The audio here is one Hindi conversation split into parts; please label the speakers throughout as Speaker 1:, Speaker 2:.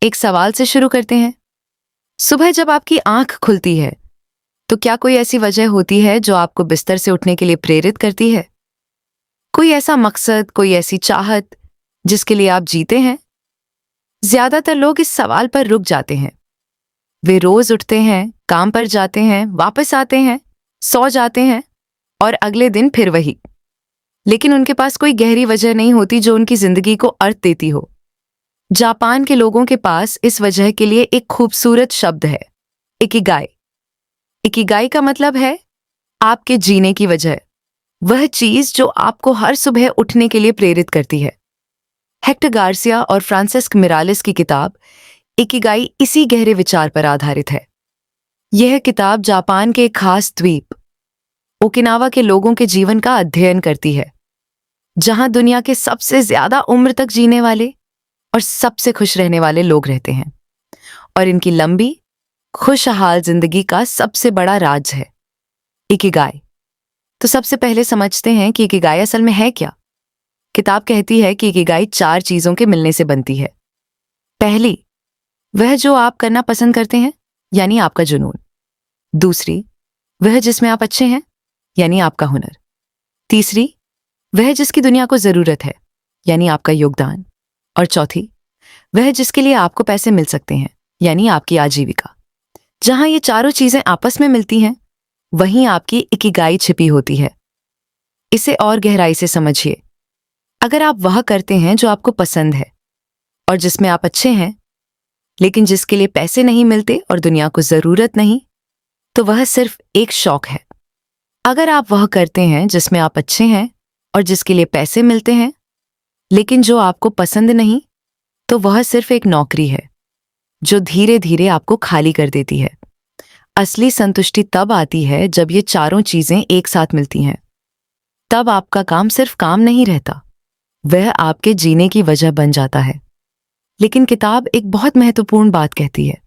Speaker 1: एक सवाल से शुरू करते हैं। सुबह जब आपकी आंख खुलती है तो क्या कोई ऐसी वजह होती है जो आपको बिस्तर से उठने के लिए प्रेरित करती है? कोई ऐसा मकसद, कोई ऐसी चाहत जिसके लिए आप जीते हैं? ज्यादातर लोग इस सवाल पर रुक जाते हैं। वे रोज उठते हैं, काम पर जाते हैं, वापस आते हैं, सो जाते हैं और अगले दिन फिर वही। लेकिन उनके पास कोई गहरी वजह नहीं होती जो उनकी जिंदगी को अर्थ देती हो। जापान के लोगों के पास इस वजह के लिए एक खूबसूरत शब्द है, इकिगाई। इकिगाई का मतलब है आपके जीने की वजह, वह चीज जो आपको हर सुबह उठने के लिए प्रेरित करती है। हेक्टर गार्सिया और फ्रांसिस्क मिरालिस की किताब इकिगाई इसी गहरे विचार पर आधारित है। यह किताब जापान के एक खास द्वीप ओकिनावा के लोगों के जीवन का अध्ययन करती है, जहां दुनिया के सबसे ज्यादा उम्र तक जीने वाले और सबसे खुश रहने वाले लोग रहते हैं, और इनकी लंबी खुशहाल जिंदगी का सबसे बड़ा राज है इकिगाई। तो सबसे पहले समझते हैं कि इकिगाई असल में है क्या। किताब कहती है कि इकिगाई 4 चीजों के मिलने से बनती है। पहली, वह जो आप करना पसंद करते हैं, यानी आपका जुनून। दूसरी, वह जिसमें आप अच्छे हैं, यानी आपका हुनर। तीसरी, वह जिसकी दुनिया को जरूरत है, यानी आपका योगदान। और चौथी, वह जिसके लिए आपको पैसे मिल सकते हैं, यानी आपकी आजीविका। जहां ये चारों चीजें आपस में मिलती हैं, वहीं आपकी इकिगाई छिपी होती है। इसे और गहराई से समझिए। अगर आप वह करते हैं जो आपको पसंद है और जिसमें आप अच्छे हैं, लेकिन जिसके लिए पैसे नहीं मिलते और दुनिया को जरूरत नहीं, तो वह सिर्फ एक शौक है। अगर आप वह करते हैं जिसमें आप अच्छे हैं और जिसके लिए पैसे मिलते हैं, लेकिन जो आपको पसंद नहीं, तो वह सिर्फ एक नौकरी है जो धीरे धीरे आपको खाली कर देती है। असली संतुष्टि तब आती है जब ये चारों चीजें एक साथ मिलती हैं। तब आपका काम सिर्फ काम नहीं रहता, वह आपके जीने की वजह बन जाता है। लेकिन किताब एक बहुत महत्वपूर्ण बात कहती है,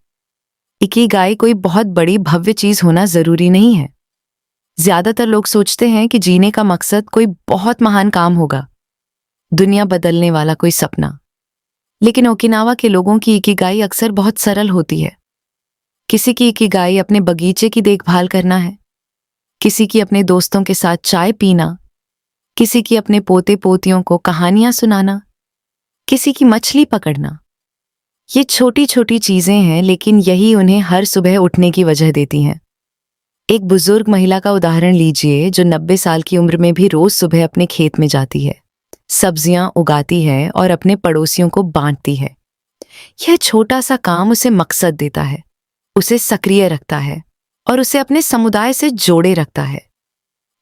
Speaker 1: इकिगाई कोई बहुत बड़ी भव्य चीज होना जरूरी नहीं है। ज्यादातर लोग सोचते हैं कि जीने का मकसद कोई बहुत महान काम होगा, दुनिया बदलने वाला कोई सपना। लेकिन ओकिनावा के लोगों की इकिगाई अक्सर बहुत सरल होती है। किसी की इकिगाई अपने बगीचे की देखभाल करना है, किसी की अपने दोस्तों के साथ चाय पीना, किसी की अपने पोते पोतियों को कहानियां सुनाना, किसी की मछली पकड़ना। ये छोटी छोटी चीजें हैं, लेकिन यही उन्हें हर सुबह उठने की वजह देती हैं। एक बुजुर्ग महिला का उदाहरण लीजिए जो 90 साल की उम्र में भी रोज सुबह अपने खेत में जाती है, सब्जियां उगाती है और अपने पड़ोसियों को बांटती है। यह छोटा सा काम उसे मकसद देता है, उसे सक्रिय रखता है और उसे अपने समुदाय से जोड़े रखता है।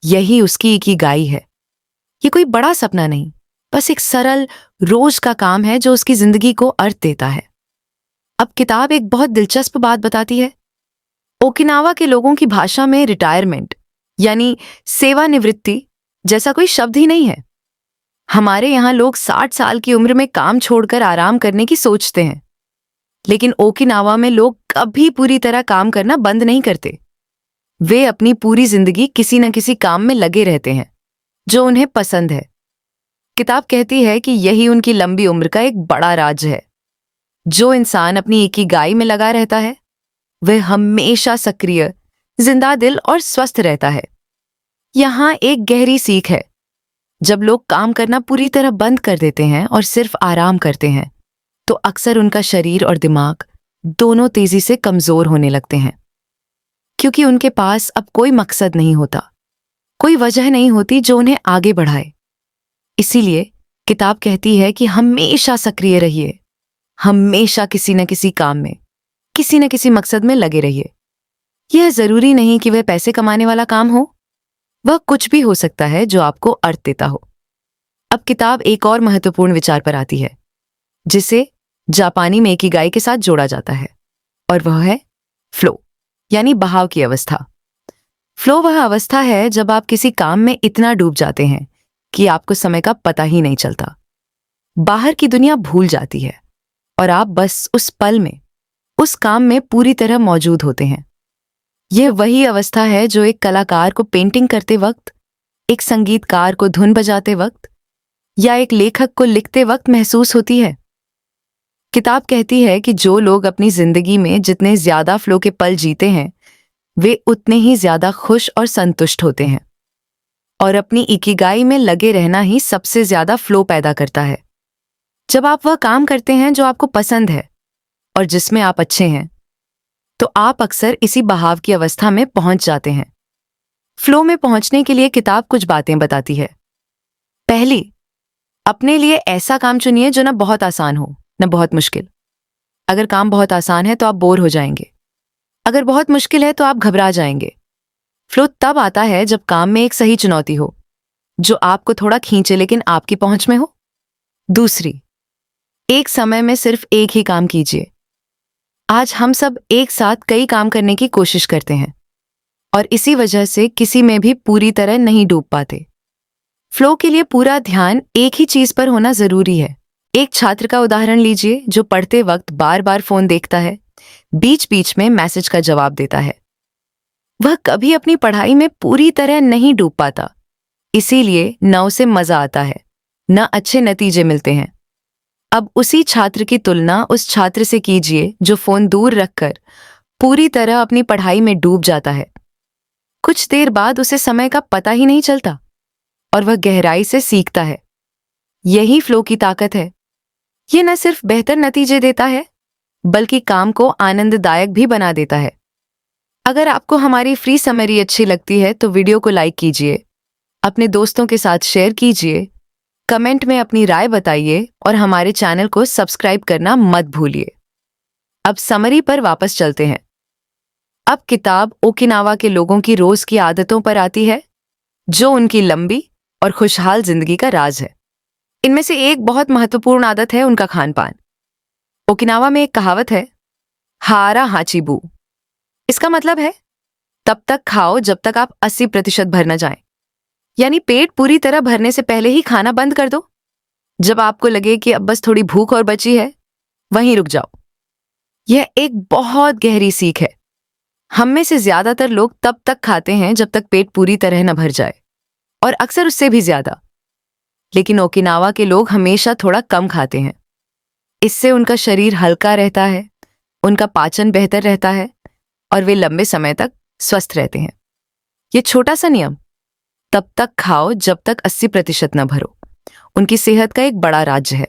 Speaker 1: यही उसकी इकिगाई है। ये कोई बड़ा सपना नहीं, बस एक सरल रोज का काम है जो उसकी जिंदगी को अर्थ देता है। अब किताब एक बहुत दिलचस्प बात बताती है। ओकिनावा के लोगों की भाषा में रिटायरमेंट यानी सेवानिवृत्ति जैसा कोई शब्द ही नहीं है। हमारे यहाँ लोग 60 साल की उम्र में काम छोड़कर आराम करने की सोचते हैं, लेकिन ओकिनावा में लोग कभी पूरी तरह काम करना बंद नहीं करते। वे अपनी पूरी जिंदगी किसी न किसी काम में लगे रहते हैं जो उन्हें पसंद है। किताब कहती है कि यही उनकी लंबी उम्र का एक बड़ा राज है। जो इंसान अपनी इकिगाई में लगा रहता है, वह हमेशा सक्रिय, जिंदा दिल और स्वस्थ रहता है। यहाँ एक गहरी सीख है। जब लोग काम करना पूरी तरह बंद कर देते हैं और सिर्फ आराम करते हैं, तो अक्सर उनका शरीर और दिमाग दोनों तेजी से कमजोर होने लगते हैं, क्योंकि उनके पास अब कोई मकसद नहीं होता, कोई वजह नहीं होती जो उन्हें आगे बढ़ाए। इसीलिए किताब कहती है कि हमेशा सक्रिय रहिए, हमेशा किसी न किसी काम में, किसी न किसी मकसद में लगे रहिए। यह जरूरी नहीं कि वह पैसे कमाने वाला काम हो, वह कुछ भी हो सकता है जो आपको अर्थ देता हो। अब किताब एक और महत्वपूर्ण विचार पर आती है, जिसे जापानी में इकिगाई के साथ जोड़ा जाता है, और वह है फ्लो यानी बहाव की अवस्था। फ्लो वह अवस्था है जब आप किसी काम में इतना डूब जाते हैं कि आपको समय का पता ही नहीं चलता। बाहर की दुनिया भूल जाती है और आप बस उस पल में, उस काम में पूरी तरह मौजूद होते हैं। यह वही अवस्था है जो एक कलाकार को पेंटिंग करते वक्त, एक संगीतकार को धुन बजाते वक्त या एक लेखक को लिखते वक्त महसूस होती है। किताब कहती है कि जो लोग अपनी जिंदगी में जितने ज्यादा फ्लो के पल जीते हैं वे उतने ही ज्यादा खुश और संतुष्ट होते हैं। और अपनी इकिगाई में लगे रहना ही सबसे ज्यादा फ्लो पैदा करता है। जब आप वह काम करते हैं जो आपको पसंद है और जिसमें आप अच्छे हैं, तो आप अक्सर इसी बहाव की अवस्था में पहुंच जाते हैं। फ्लो में पहुंचने के लिए किताब कुछ बातें बताती है। पहली, अपने लिए ऐसा काम चुनिए जो न बहुत आसान हो न बहुत मुश्किल। अगर काम बहुत आसान है तो आप बोर हो जाएंगे, अगर बहुत मुश्किल है तो आप घबरा जाएंगे। फ्लो तब आता है जब काम में एक सही चुनौती हो जो आपको थोड़ा खींचे लेकिन आपकी पहुंच में हो। दूसरी, एक समय में सिर्फ एक ही काम कीजिए। आज हम सब एक साथ कई काम करने की कोशिश करते हैं और इसी वजह से किसी में भी पूरी तरह नहीं डूब पाते। फ्लो के लिए पूरा ध्यान एक ही चीज पर होना जरूरी है। एक छात्र का उदाहरण लीजिए जो पढ़ते वक्त बार बार फोन देखता है, बीच बीच में मैसेज का जवाब देता है। वह कभी अपनी पढ़ाई में पूरी तरह नहीं डूब पाता, इसीलिए न उसे मजा आता है न अच्छे नतीजे मिलते हैं। अब उसी छात्र की तुलना उस छात्र से कीजिए जो फोन दूर रखकर पूरी तरह अपनी पढ़ाई में डूब जाता है। कुछ देर बाद उसे समय का पता ही नहीं चलता और वह गहराई से सीखता है। यही फ्लो की ताकत है। ये न सिर्फ बेहतर नतीजे देता है बल्कि काम को आनंददायक भी बना देता है। अगर आपको हमारी फ्री समरी अच्छी लगती है तो वीडियो को लाइक कीजिए, अपने दोस्तों के साथ शेयर कीजिए, कमेंट में अपनी राय बताइए और हमारे चैनल को सब्सक्राइब करना मत भूलिए। अब समरी पर वापस चलते हैं। अब किताब ओकिनावा के लोगों की रोज की आदतों पर आती है जो उनकी लंबी और खुशहाल जिंदगी का राज है। इनमें से एक बहुत महत्वपूर्ण आदत है उनका खान पान। ओकिनावा में एक कहावत है, हारा हाचीबू। इसका मतलब है तब तक खाओ जब तक आप 80% भर न जाएं। यानी पेट पूरी तरह भरने से पहले ही खाना बंद कर दो। जब आपको लगे कि अब बस थोड़ी भूख और बची है, वहीं रुक जाओ। यह एक बहुत गहरी सीख है। हम में से ज्यादातर लोग तब तक खाते हैं जब तक पेट पूरी तरह न भर जाए, और अक्सर उससे भी ज्यादा। लेकिन ओकिनावा के लोग हमेशा थोड़ा कम खाते हैं। इससे उनका शरीर हल्का रहता है, उनका पाचन बेहतर रहता है और वे लंबे समय तक स्वस्थ रहते हैं। ये छोटा सा नियम, तब तक खाओ जब तक 80% न भरो, उनकी सेहत का एक बड़ा राज्य है।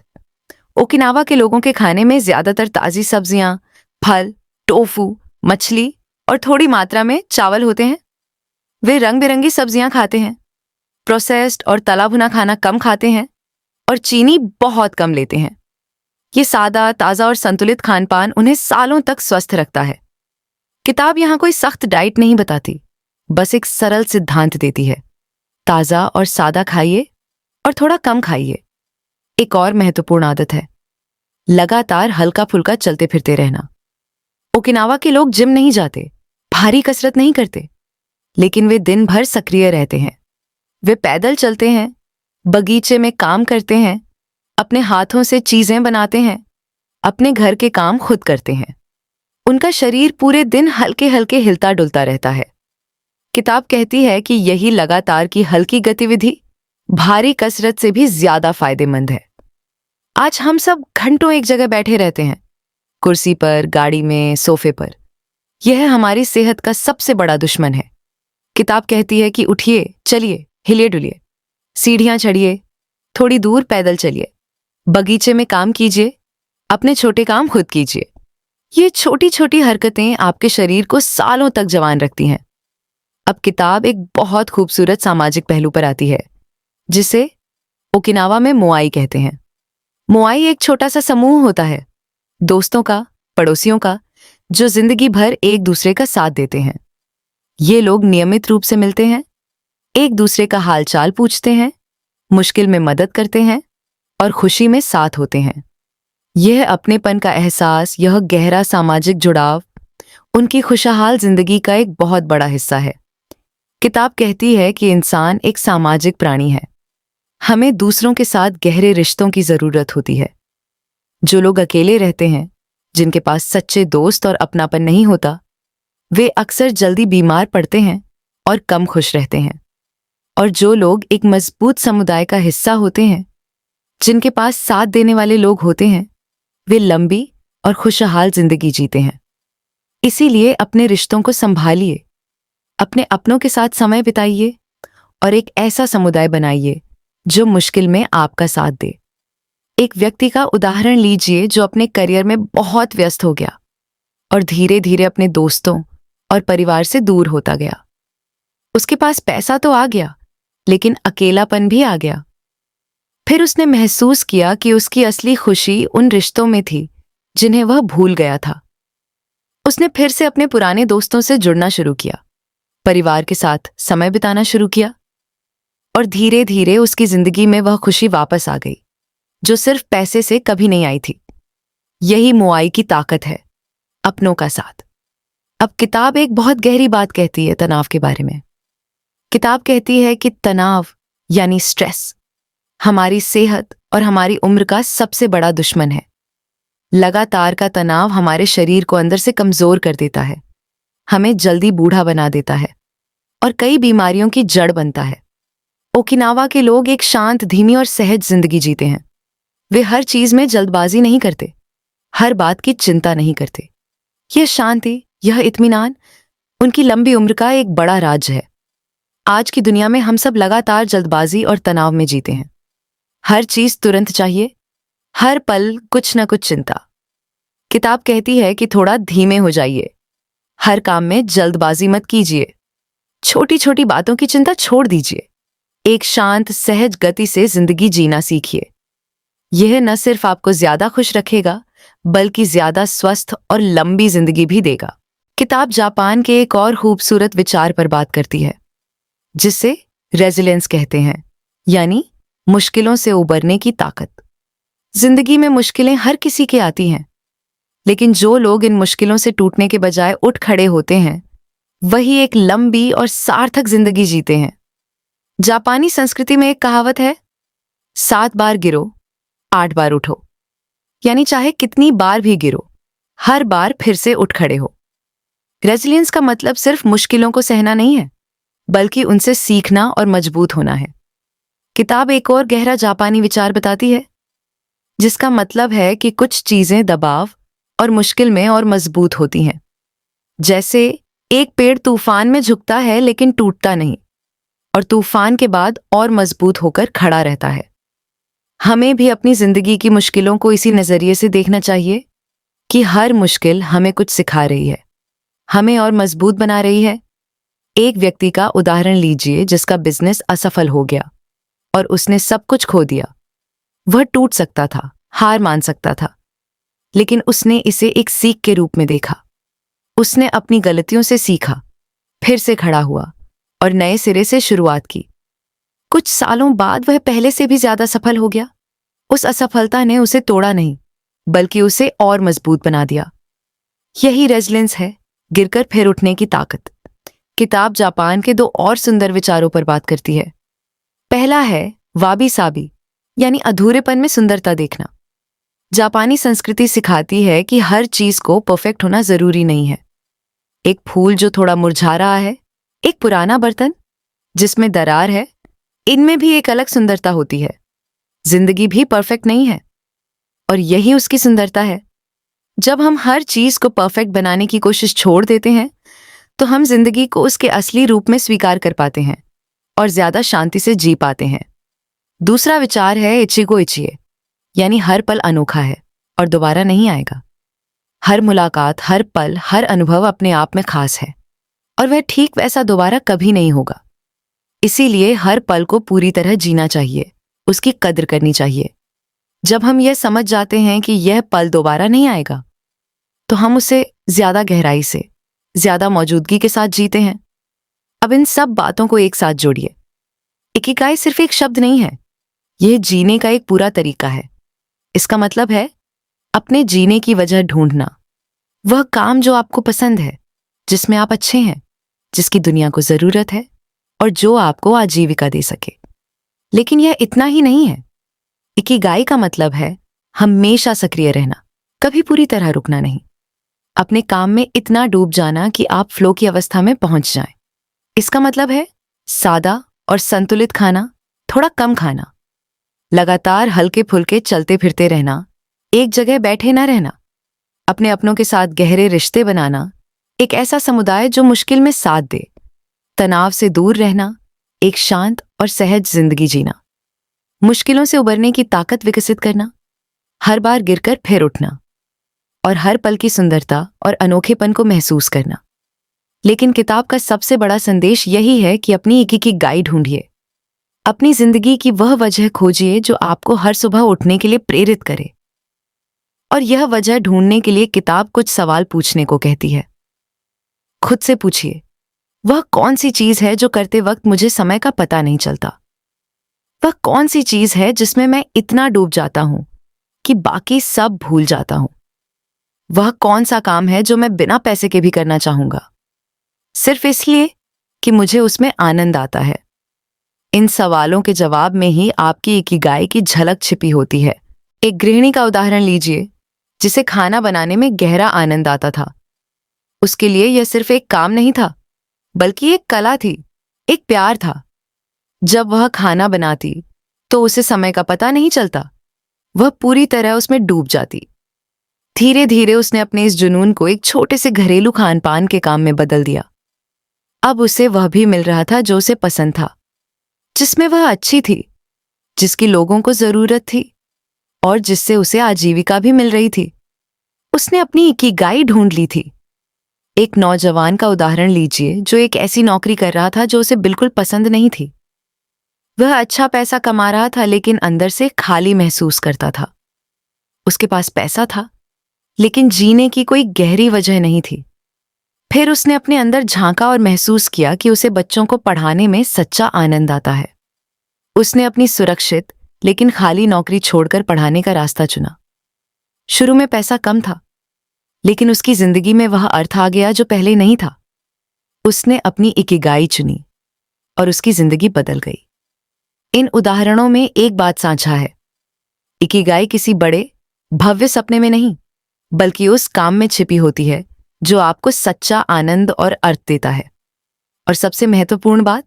Speaker 1: ओकिनावा के लोगों के खाने में ज्यादातर ताजी सब्जियां, फल, टोफू, मछली और थोड़ी मात्रा में चावल होते हैं। वे रंग बिरंगी सब्जियां खाते हैं, प्रोसेस्ड और तला भुना खाना कम खाते हैं और चीनी बहुत कम लेते हैं। ये सादा, ताज़ा और संतुलित खानपान उन्हें सालों तक स्वस्थ रखता है। किताब यहाँ कोई सख्त डाइट नहीं बताती, बस एक सरल सिद्धांत देती है, ताज़ा और सादा खाइए और थोड़ा कम खाइए। एक और महत्वपूर्ण आदत है, लगातार हल्का फुल्का चलते फिरते रहना। ओकिनावा के लोग जिम नहीं जाते, भारी कसरत नहीं करते, लेकिन वे दिन भर सक्रिय रहते हैं। वे पैदल चलते हैं, बगीचे में काम करते हैं, अपने हाथों से चीजें बनाते हैं, अपने घर के काम खुद करते हैं। उनका शरीर पूरे दिन हल्के हल्के हिलता डुलता रहता है। किताब कहती है कि यही लगातार की हल्की गतिविधि भारी कसरत से भी ज्यादा फायदेमंद है। आज हम सब घंटों एक जगह बैठे रहते हैं, कुर्सी पर, गाड़ी में, सोफे पर। यह हमारी सेहत का सबसे बड़ा दुश्मन है। किताब कहती है कि उठिए, चलिए, हिलिए डुलिए, सीढ़ियां चढ़िए, थोड़ी दूर पैदल चलिए, बगीचे में काम कीजिए, अपने छोटे काम खुद कीजिए। ये छोटी छोटी हरकतें आपके शरीर को सालों तक जवान रखती हैं। अब किताब एक बहुत खूबसूरत सामाजिक पहलू पर आती है जिसे ओकिनावा में मोआई कहते हैं। मोआई एक छोटा सा समूह होता है, दोस्तों का, पड़ोसियों का, जो जिंदगी भर एक दूसरे का साथ देते हैं। ये लोग नियमित रूप से मिलते हैं, एक दूसरे का हालचाल पूछते हैं, मुश्किल में मदद करते हैं और खुशी में साथ होते हैं। यह अपनेपन का एहसास, यह गहरा सामाजिक जुड़ाव उनकी खुशहाल जिंदगी का एक बहुत बड़ा हिस्सा है। किताब कहती है कि इंसान एक सामाजिक प्राणी है। हमें दूसरों के साथ गहरे रिश्तों की जरूरत होती है। जो लोग अकेले रहते हैं, जिनके पास सच्चे दोस्त और अपनापन नहीं होता, वे अक्सर जल्दी बीमार पड़ते हैं और कम खुश रहते हैं। और जो लोग एक मजबूत समुदाय का हिस्सा होते हैं, जिनके पास साथ देने वाले लोग होते हैं, वे लंबी और खुशहाल जिंदगी जीते हैं। इसीलिए अपने रिश्तों को संभालिए, अपने अपनों के साथ समय बिताइए और एक ऐसा समुदाय बनाइए जो मुश्किल में आपका साथ दे। एक व्यक्ति का उदाहरण लीजिए जो अपने करियर में बहुत व्यस्त हो गया और धीरे धीरे अपने दोस्तों और परिवार से दूर होता गया। उसके पास पैसा तो आ गया, लेकिन अकेलापन भी आ गया। फिर उसने महसूस किया कि उसकी असली खुशी उन रिश्तों में थी जिन्हें वह भूल गया था। उसने फिर से अपने पुराने दोस्तों से जुड़ना शुरू किया, परिवार के साथ समय बिताना शुरू किया और धीरे धीरे उसकी जिंदगी में वह खुशी वापस आ गई जो सिर्फ पैसे से कभी नहीं आई थी। यही मुआई की ताकत है, अपनों का साथ। अब किताब एक बहुत गहरी बात कहती है तनाव के बारे में। किताब कहती है कि तनाव यानी स्ट्रेस हमारी सेहत और हमारी उम्र का सबसे बड़ा दुश्मन है। लगातार का तनाव हमारे शरीर को अंदर से कमजोर कर देता है, हमें जल्दी बूढ़ा बना देता है और कई बीमारियों की जड़ बनता है। ओकिनावा के लोग एक शांत, धीमी और सहज जिंदगी जीते हैं। वे हर चीज में जल्दबाजी नहीं करते, हर बात की चिंता नहीं करते। यह शांति, यह इत्मीनान उनकी लंबी उम्र का एक बड़ा राज है। आज की दुनिया में हम सब लगातार जल्दबाजी और तनाव में जीते हैं। हर चीज तुरंत चाहिए, हर पल कुछ न कुछ चिंता। किताब कहती है कि थोड़ा धीमे हो जाइए, हर काम में जल्दबाजी मत कीजिए, छोटी छोटी बातों की चिंता छोड़ दीजिए। एक शांत, सहज गति से जिंदगी जीना सीखिए। यह न सिर्फ आपको ज्यादा खुश रखेगा, बल्कि ज्यादा स्वस्थ और लंबी जिंदगी भी देगा। किताब जापान के एक और खूबसूरत विचार पर बात करती है, जिसे रेजिलियंस कहते हैं, यानी मुश्किलों से उबरने की ताकत। जिंदगी में मुश्किलें हर किसी के आती हैं, लेकिन जो लोग इन मुश्किलों से टूटने के बजाय उठ खड़े होते हैं, वही एक लंबी और सार्थक जिंदगी जीते हैं। जापानी संस्कृति में एक कहावत है, 7 बार गिरो, 8 बार उठो। यानी चाहे कितनी बार भी गिरो, हर बार फिर से उठ खड़े हो। रेजिलियंस का मतलब सिर्फ मुश्किलों को सहना नहीं है, बल्कि उनसे सीखना और मजबूत होना है। किताब एक और गहरा जापानी विचार बताती है, जिसका मतलब है कि कुछ चीजें दबाव और मुश्किल में और मजबूत होती हैं। जैसे एक पेड़ तूफान में झुकता है लेकिन टूटता नहीं, और तूफान के बाद और मजबूत होकर खड़ा रहता है। हमें भी अपनी जिंदगी की मुश्किलों को इसी नजरिए से देखना चाहिए कि हर मुश्किल हमें कुछ सिखा रही है, हमें और मजबूत बना रही है। एक व्यक्ति का उदाहरण लीजिए जिसका बिजनेस असफल हो गया और उसने सब कुछ खो दिया। वह टूट सकता था, हार मान सकता था, लेकिन उसने इसे एक सीख के रूप में देखा। उसने अपनी गलतियों से सीखा, फिर से खड़ा हुआ और नए सिरे से शुरुआत की। कुछ सालों बाद वह पहले से भी ज्यादा सफल हो गया। उस असफलता ने उसे तोड़ा नहीं, बल्कि उसे और मजबूत बना दिया। यही रेजिलियंस है, गिरकर फिर उठने की ताकत। किताब जापान के 2 और सुंदर विचारों पर बात करती है। पहला है वाबी साबी, यानी अधूरेपन में सुंदरता देखना। जापानी संस्कृति सिखाती है कि हर चीज को परफेक्ट होना जरूरी नहीं है। एक फूल जो थोड़ा मुरझा रहा है, एक पुराना बर्तन जिसमें दरार है, इनमें भी एक अलग सुंदरता होती है। जिंदगी भी परफेक्ट नहीं है, और यही उसकी सुंदरता है। जब हम हर चीज को परफेक्ट बनाने की कोशिश छोड़ देते हैं, तो हम जिंदगी को उसके असली रूप में स्वीकार कर पाते हैं और ज्यादा शांति से जी पाते हैं। दूसरा विचार है इचिगो इचिए, यानी हर पल अनोखा है और दोबारा नहीं आएगा। हर मुलाकात, हर पल, हर अनुभव अपने आप में खास है, और वह ठीक वैसा दोबारा कभी नहीं होगा। इसीलिए हर पल को पूरी तरह जीना चाहिए, उसकी कद्र करनी चाहिए। जब हम यह समझ जाते हैं कि यह पल दोबारा नहीं आएगा, तो हम उसे ज्यादा गहराई से, ज्यादा मौजूदगी के साथ जीते हैं। अब इन सब बातों को एक साथ जोड़िए। इकिगाई सिर्फ एक शब्द नहीं है, यह जीने का एक पूरा तरीका है। इसका मतलब है अपने जीने की वजह ढूंढना, वह काम जो आपको पसंद है, जिसमें आप अच्छे हैं, जिसकी दुनिया को जरूरत है और जो आपको आजीविका दे सके। लेकिन यह इतना ही नहीं है। इकिगाई का मतलब है हमेशा सक्रिय रहना, कभी पूरी तरह रुकना नहीं। अपने काम में इतना डूब जाना कि आप फ्लो की अवस्था में पहुंच जाएं। इसका मतलब है सादा और संतुलित खाना, थोड़ा कम खाना, लगातार हल्के फुल्के चलते फिरते रहना, एक जगह बैठे न रहना, अपने अपनों के साथ गहरे रिश्ते बनाना, एक ऐसा समुदाय जो मुश्किल में साथ दे, तनाव से दूर रहना, एक शांत और सहज जिंदगी जीना, मुश्किलों से उबरने की ताकत विकसित करना, हर बार गिरकर फिर उठना और हर पल की सुंदरता और अनोखेपन को महसूस करना। लेकिन किताब का सबसे बड़ा संदेश यही है कि अपनी इकिगाई ढूंढिए, अपनी जिंदगी की वह वजह खोजिए जो आपको हर सुबह उठने के लिए प्रेरित करे। और यह वजह ढूंढने के लिए किताब कुछ सवाल पूछने को कहती है। खुद से पूछिए, वह कौन सी चीज है जो करते वक्त मुझे समय का पता नहीं चलता? वह कौन सी चीज है जिसमें मैं इतना डूब जाता हूं कि बाकी सब भूल जाता हूं? वह कौन सा काम है जो मैं बिना पैसे के भी करना चाहूंगा, सिर्फ इसलिए कि मुझे उसमें आनंद आता है? इन सवालों के जवाब में ही आपकी इकिगाई की झलक छिपी होती है। एक गृहिणी का उदाहरण लीजिए, जिसे खाना बनाने में गहरा आनंद आता था। उसके लिए यह सिर्फ एक काम नहीं था, बल्कि एक कला थी, एक प्यार था। जब वह खाना बनाती तो उसे समय का पता नहीं चलता, वह पूरी तरह उसमें डूब जाती। धीरे धीरे उसने अपने इस जुनून को एक छोटे से घरेलू खान पान के काम में बदल दिया। अब उसे वह भी मिल रहा था जो उसे पसंद था, जिसमें वह अच्छी थी, जिसकी लोगों को जरूरत थी और जिससे उसे आजीविका भी मिल रही थी। उसने अपनी इकिगाई ढूंढ ली थी। एक नौजवान का उदाहरण लीजिए जो एक ऐसी नौकरी कर रहा था जो उसे बिल्कुल पसंद नहीं थी। वह अच्छा पैसा कमा रहा था लेकिन अंदर से खाली महसूस करता था। उसके पास पैसा था लेकिन जीने की कोई गहरी वजह नहीं थी। फिर उसने अपने अंदर झांका और महसूस किया कि उसे बच्चों को पढ़ाने में सच्चा आनंद आता है। उसने अपनी सुरक्षित लेकिन खाली नौकरी छोड़कर पढ़ाने का रास्ता चुना। शुरू में पैसा कम था, लेकिन उसकी जिंदगी में वह अर्थ आ गया जो पहले नहीं था। उसने अपनी इकिगाई चुनी और उसकी जिंदगी बदल गई। इन उदाहरणों में एक बात साझा है, इकिगाई किसी बड़े भव्य सपने में नहीं, बल्कि उस काम में छिपी होती है जो आपको सच्चा आनंद और अर्थ देता है। और सबसे महत्वपूर्ण बात,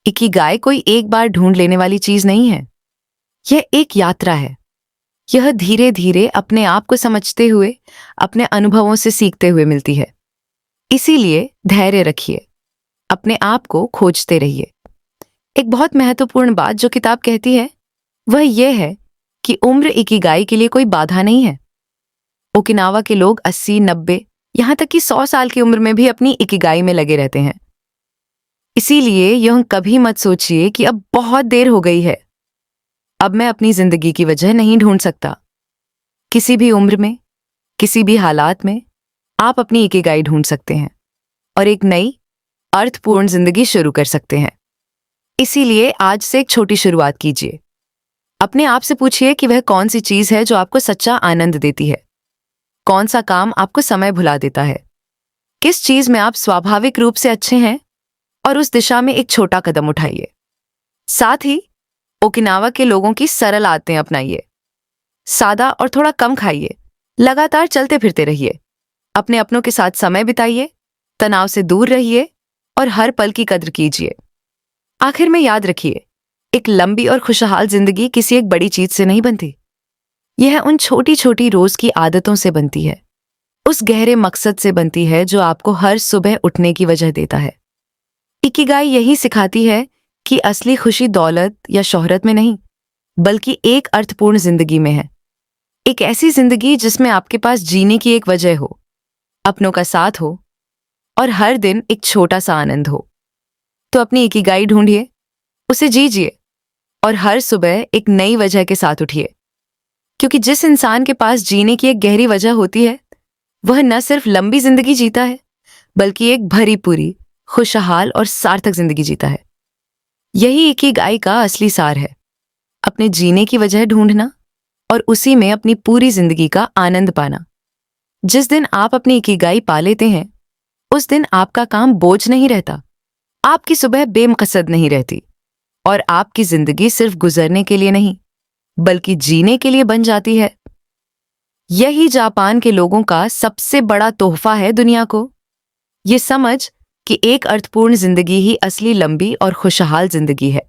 Speaker 1: इकिगाई कोई एक बार ढूंढ लेने वाली चीज नहीं है, यह एक यात्रा है। यह धीरे धीरे अपने आप को समझते हुए, अपने अनुभवों से सीखते हुए मिलती है। इसीलिए धैर्य रखिए, अपने आप को खोजते रहिए। एक बहुत महत्वपूर्ण बात जो किताब कहती है वह यह है कि उम्र इकिगाई के लिए कोई बाधा नहीं है। ओकिनावा के लोग 80, 90, यहां तक कि 100 साल की उम्र में भी अपनी इकिगाई में लगे रहते हैं। इसीलिए यह कभी मत सोचिए कि अब बहुत देर हो गई है, अब मैं अपनी जिंदगी की वजह नहीं ढूंढ सकता। किसी भी उम्र में, किसी भी हालात में आप अपनी इकिगाई ढूंढ सकते हैं और एक नई अर्थपूर्ण जिंदगी शुरू कर सकते हैं। इसीलिए आज से एक छोटी शुरुआत कीजिए। अपने आप से पूछिए कि वह कौन सी चीज है जो आपको सच्चा आनंद देती है। कौन सा काम आपको समय भुला देता है? किस चीज में आप स्वाभाविक रूप से अच्छे हैं और उस दिशा में एक छोटा कदम उठाइए। साथ ही ओकिनावा के लोगों की सरल आदतें अपनाइए। सादा और थोड़ा कम खाइए, लगातार चलते फिरते रहिए, अपने अपनों के साथ समय बिताइए, तनाव से दूर रहिए और हर पल की कद्र कीजिए। आखिर में याद रखिए, एक लंबी और खुशहाल जिंदगी किसी एक बड़ी चीज से नहीं बनती, यह उन छोटी छोटी रोज की आदतों से बनती है, उस गहरे मकसद से बनती है जो आपको हर सुबह उठने की वजह देता है। इकिगाई यही सिखाती है कि असली खुशी दौलत या शोहरत में नहीं, बल्कि एक अर्थपूर्ण जिंदगी में है। एक ऐसी जिंदगी जिसमें आपके पास जीने की एक वजह हो, अपनों का साथ हो और हर दिन एक छोटा सा आनंद हो। तो अपनी इकिगाई ढूंढिए, उसे जीजिए और हर सुबह एक नई वजह के साथ उठिए। क्योंकि जिस इंसान के पास जीने की एक गहरी वजह होती है, वह न सिर्फ लंबी जिंदगी जीता है, बल्कि एक भरी पूरी, खुशहाल और सार्थक जिंदगी जीता है। यही इकिगाई का असली सार है, अपने जीने की वजह ढूंढना और उसी में अपनी पूरी जिंदगी का आनंद पाना। जिस दिन आप अपनी इकिगाई पा लेते हैं, उस दिन आपका काम बोझ नहीं रहता, आपकी सुबह बेमकसद नहीं रहती और आपकी जिंदगी सिर्फ गुजरने के लिए नहीं, बल्कि जीने के लिए बन जाती है। यही जापान के लोगों का सबसे बड़ा तोहफा है दुनिया को, ये समझ कि एक अर्थपूर्ण जिंदगी ही असली लंबी और खुशहाल जिंदगी है।